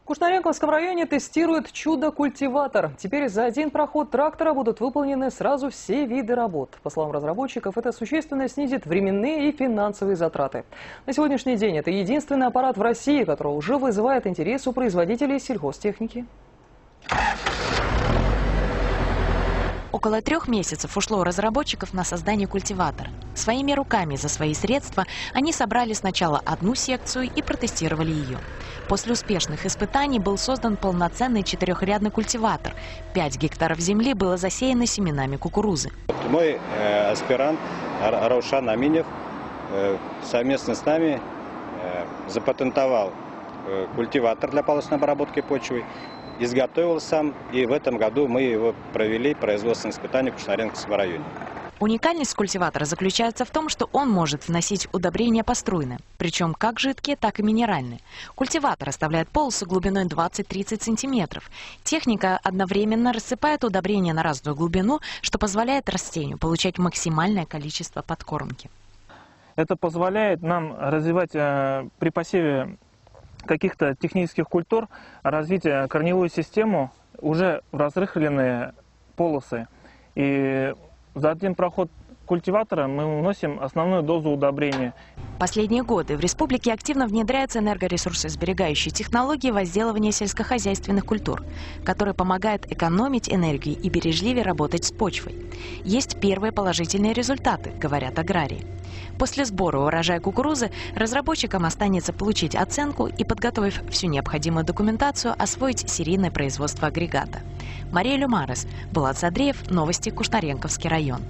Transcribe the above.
В Кушнаренковском районе тестируют чудо-культиватор. Теперь за один проход трактора будут выполнены сразу все виды работ. По словам разработчиков, это существенно снизит временные и финансовые затраты. На сегодняшний день это единственный аппарат в России, который уже вызывает интерес у производителей сельхозтехники. Около 3 месяцев ушло у разработчиков на создание культиватора. Своими руками за свои средства они собрали сначала одну секцию и протестировали ее. После успешных испытаний был создан полноценный 4-рядный культиватор. 5 гектаров земли было засеяно семенами кукурузы. Мой аспирант Раушан Аминев совместно с нами запатентовал культиватор для полостной обработки почвы, изготовил сам, и в этом году мы его провели производственные испытания в Кушнаренковском районе. Уникальность культиватора заключается в том, что он может вносить удобрения поструйно, причем как жидкие, так и минеральные. Культиватор оставляет полосы глубиной 20-30 сантиметров. Техника одновременно рассыпает удобрения на разную глубину, что позволяет растению получать максимальное количество подкормки. Это позволяет нам развивать при посеве каких-то технических культур, развить корневую систему уже в разрыхленные полосы. И за один проход культиватора мы вносим основную дозу удобрения. Последние годы в республике активно внедряются энергоресурсосберегающие технологии возделывания сельскохозяйственных культур, которые помогают экономить энергию и бережливее работать с почвой. Есть первые положительные результаты, говорят аграрии. После сбора урожая кукурузы разработчикам останется получить оценку и, подготовив всю необходимую документацию, освоить серийное производство агрегата. Мария Люмарес, Булат Садреев, новости, Кушнаренковский район.